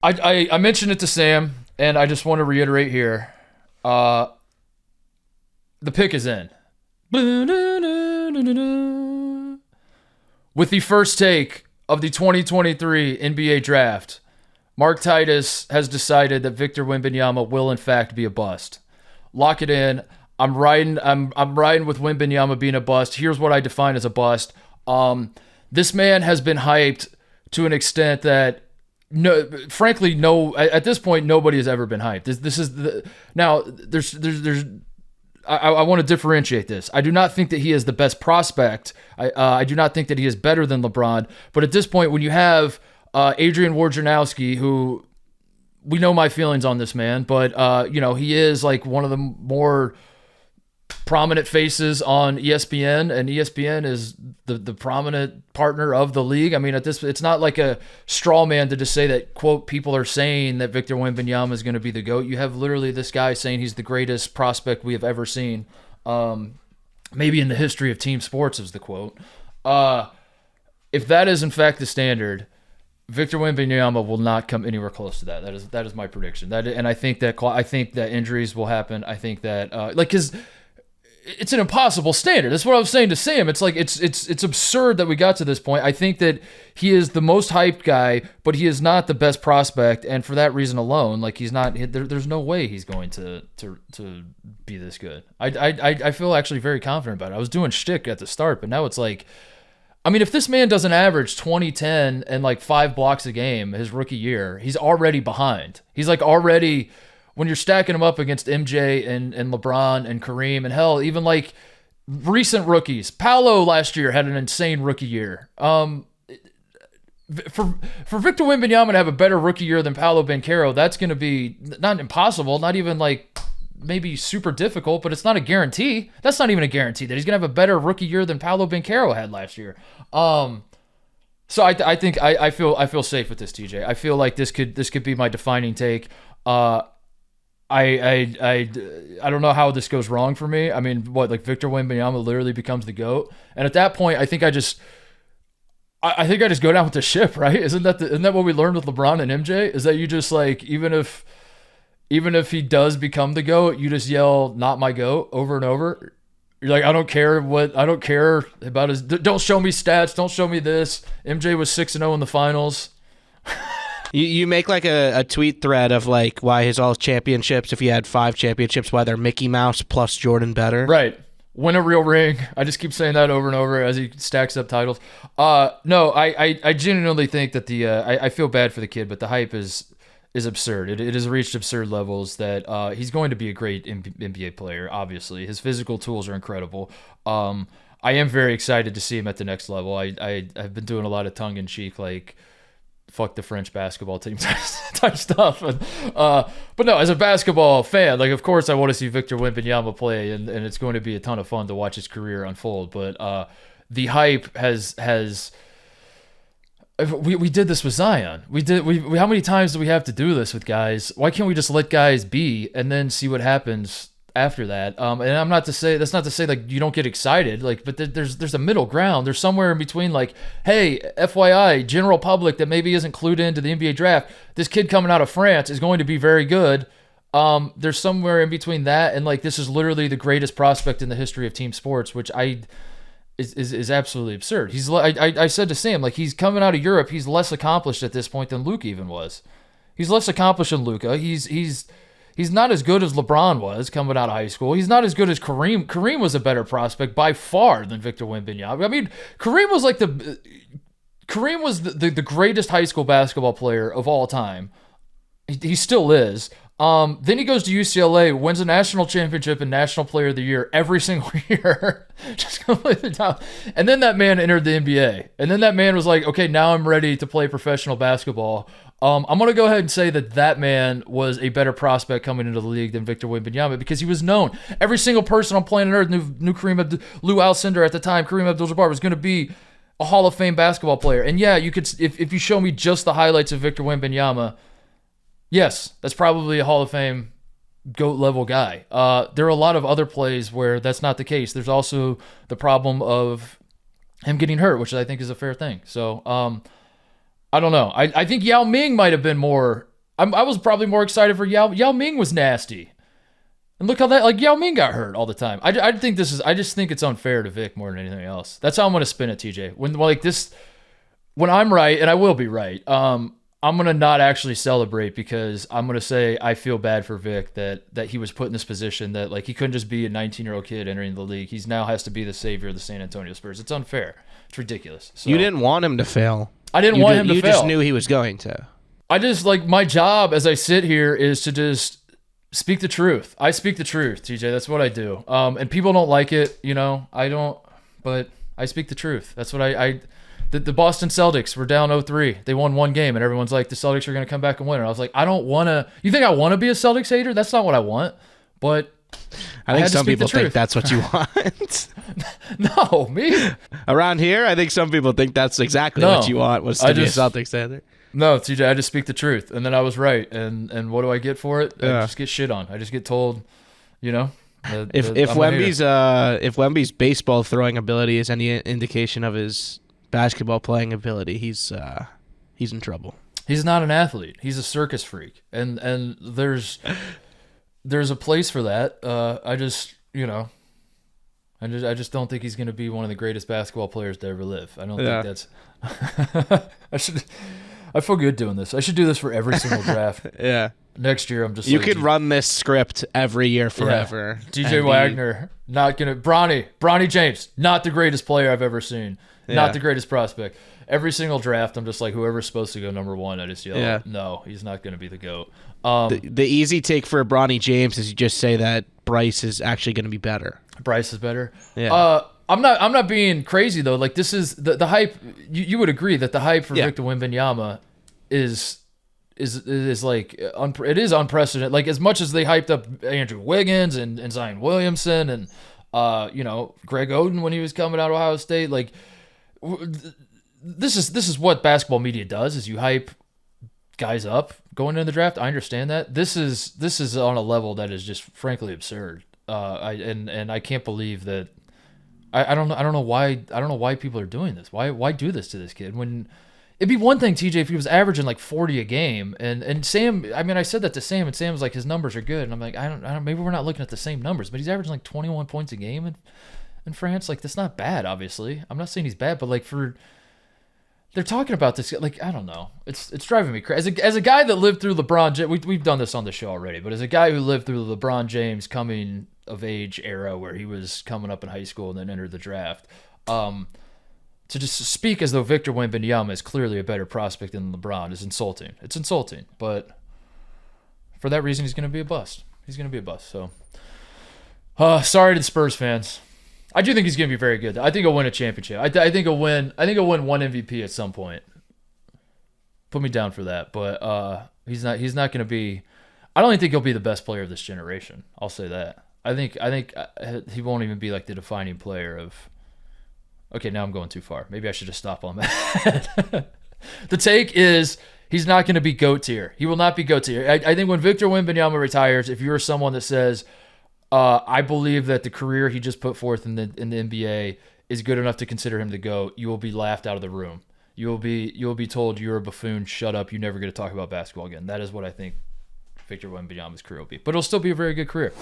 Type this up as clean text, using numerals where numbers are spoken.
I mentioned it to Sam, and I just want to reiterate here. Uh, the pick is in. With the first take of the 2023 NBA draft, Mark Titus has decided that Victor Wenbanyama will in fact be a bust. Lock it in. I'm riding. I'm riding with Wembanyama being a bust. Here's what I define as a bust. This man has been hyped to an extent that frankly, no. At this point, nobody has ever been hyped. This is the now. There's. I want to differentiate this. I do not think that he is the best prospect. I do not think that he is better than LeBron. But at this point, when you have Adrian Wojnarowski, who we know my feelings on this man, but he is like one of the more prominent faces on ESPN, and ESPN is the prominent partner of the league. I mean, it's not like a straw man to just say that, quote, people are saying that Victor Wembanyama is going to be the GOAT. You have literally this guy saying he's the greatest prospect we have ever seen, maybe in the history of team sports, is the quote. If that is in fact the standard, Victor Wembanyama will not come anywhere close to that. That is my prediction. And I think that injuries will happen. I think that because it's an impossible standard. That's what I was saying to Sam. It's like it's absurd that we got to this point. I think that he is the most hyped guy, but he is not the best prospect, and for that reason alone, like he's not. There's no way he's going to be this good. I feel actually very confident about it. I was doing shtick at the start, but now it's like, I mean, if this man doesn't average 20, 10, and like 5 blocks a game his rookie year, he's already behind. He's like already. When you're stacking them up against MJ and LeBron and Kareem and hell, even like recent rookies. Paolo last year had an insane rookie year. For Victor Wembanyama to have a better rookie year than Paolo Banchero, that's going to be not impossible, not even like maybe super difficult, but it's not a guarantee. That's not even a guarantee that he's going to have a better rookie year than Paolo Banchero had last year. So I think I feel safe with this, TJ. I feel like this could be my defining take. I don't know how this goes wrong for me. I mean, like Victor Wembanyama literally becomes the GOAT, and at that point, I think I just go down with the ship, right? Isn't that what we learned with LeBron and MJ? Is that you just like even if he does become the GOAT, you just yell "not my GOAT" over and over. You're like, I don't care about his. Don't show me stats. Don't show me this. MJ was 6-0 in the finals. You make like a tweet thread of like why his all championships, if he had 5 championships, why they're Mickey Mouse plus Jordan better. Right. Win a real ring. I just keep saying that over and over as he stacks up titles. No, I genuinely think that I feel bad for the kid, but the hype is absurd. It has reached absurd levels that he's going to be a great NBA player, obviously. His physical tools are incredible. I am very excited to see him at the next level. I've been doing a lot of tongue-in-cheek, like, fuck the French basketball team type stuff. But no, as a basketball fan, like, of course I want to see Victor Wembanyama play, and it's going to be a ton of fun to watch his career unfold. But the hype has we did this with Zion. We how many times do we have to do this with guys? Why can't we just let guys be and then see what happens after that? And that's not to say like you don't get excited, like, but there's a middle ground. There's somewhere in between, like, hey, FYI, general public that maybe isn't clued into the NBA draft, this kid coming out of France is going to be very good. There's somewhere in between that and like this is literally the greatest prospect in the history of team sports, which is absolutely absurd. I said to Sam, like, he's coming out of Europe, he's less accomplished at this point than Luka even was. He's less accomplished than Luka. He's not as good as LeBron was coming out of high school. He's not as good as Kareem. Kareem was a better prospect by far than Victor Wembanyama. I mean, Kareem was the greatest high school basketball player of all time. He still is. Then he goes to UCLA, wins a national championship and national player of the year every single year. Just completely down. And then that man entered the NBA. And then that man was like, okay, now I'm ready to play professional basketball. I'm going to go ahead and say that man was a better prospect coming into the league than Victor Wembanyama because he was known. Every single person on planet Earth knew Lou Alcindor at the time, Kareem Abdul-Jabbar, was going to be a Hall of Fame basketball player. And yeah, you could, if you show me just the highlights of Victor Wembanyama, yes, that's probably a Hall of Fame GOAT level guy. There are a lot of other plays where that's not the case. There's also the problem of him getting hurt, which I think is a fair thing. So, I don't know. I think Yao Ming might have been more I was probably more excited for Yao Ming was nasty. And look how that, like, Yao Ming got hurt all the time. I just think it's unfair to Vic more than anything else. That's how I'm going to spin it, TJ. When I'm right, and I will be right, I'm going to not actually celebrate because I'm going to say I feel bad for Vic that he was put in this position that, like, he couldn't just be a 19-year-old kid entering the league. He now has to be the savior of the San Antonio Spurs. It's unfair. It's ridiculous. So, you didn't want him to fail. I didn't want him to fail. You just knew he was going to. I just, like, my job as I sit here is to just speak the truth. I speak the truth, TJ. That's what I do. And people don't like it, I don't, but I speak the truth. That's what the Boston Celtics were down 0-3. They won one game, and everyone's like, the Celtics are going to come back and win. And I was like, I don't want to. You think I want to be a Celtics hater? That's not what I want. But I think some people think that's what you want. No, me. Around here, I think some people think that's exactly what you want, was to be a Celtics hater. No, TJ, I just speak the truth, and then I was right. And what do I get for it? I just get shit on. I just get told, if Wemby's baseball throwing ability is any indication of his basketball playing ability, he's in trouble. He's not an athlete. He's a circus freak, and there's a place for that. I just don't think he's going to be one of the greatest basketball players to ever live. I don't think that's. I feel good doing this. I should do this for every single draft. Yeah. Next year, I'm just. You could run this script every year forever. Yeah. DJ Wagner, not gonna. Bronny James, not the greatest player I've ever seen. Not the greatest prospect. Every single draft, I'm just like, whoever's supposed to go number one, I just yell, no, he's not going to be the GOAT. The easy take for Bronny James is you just say that Bryce is actually going to be better. Bryce is better. Yeah. I'm not being crazy though. Like, this is the hype. You would agree that the hype for Victor Wenbanyama is like it is unprecedented. Like, as much as they hyped up Andrew Wiggins and Zion Williamson and Greg Oden when he was coming out of Ohio State, like. This is what basketball media does: is you hype guys up going into the draft. I understand that. This is on a level that is just frankly absurd. I can't believe that. I don't know why people are doing this. Why do this to this kid when it'd be one thing, TJ, if he was averaging like 40 a game and Sam. I mean, I said that to Sam, and Sam's like, his numbers are good, and I'm like, I don't. Maybe we're not looking at the same numbers, but he's averaging like 21 points a game in France. Like, that's not bad, obviously. I'm not saying he's bad, but like, they're talking about this, like, I don't know. It's driving me crazy. As a guy that lived through LeBron James, we've done this on the show already, but as a guy who lived through the LeBron James coming of age era where he was coming up in high school and then entered the draft, to just speak as though Victor Wenbanyama is clearly a better prospect than LeBron is insulting. It's insulting, but for that reason, he's going to be a bust. So, sorry to the Spurs fans. I do think he's going to be very good. I think he'll win a championship. I think he'll win one MVP at some point. Put me down for that. But he's not going to be. I don't even think he'll be the best player of this generation. I'll say that. I think he won't even be like the defining player of. Okay, now I'm going too far. Maybe I should just stop on that. The take is he's not going to be GOAT tier. He will not be GOAT tier. I think when Victor Wenbanyama retires, if you're someone that says, I believe that the career he just put forth in the NBA is good enough to consider him the GOAT, you will be laughed out of the room. You will be told you're a buffoon, shut up, you never get to talk about basketball again. That is what I think Victor Wembanyama's career will be. But it'll still be a very good career.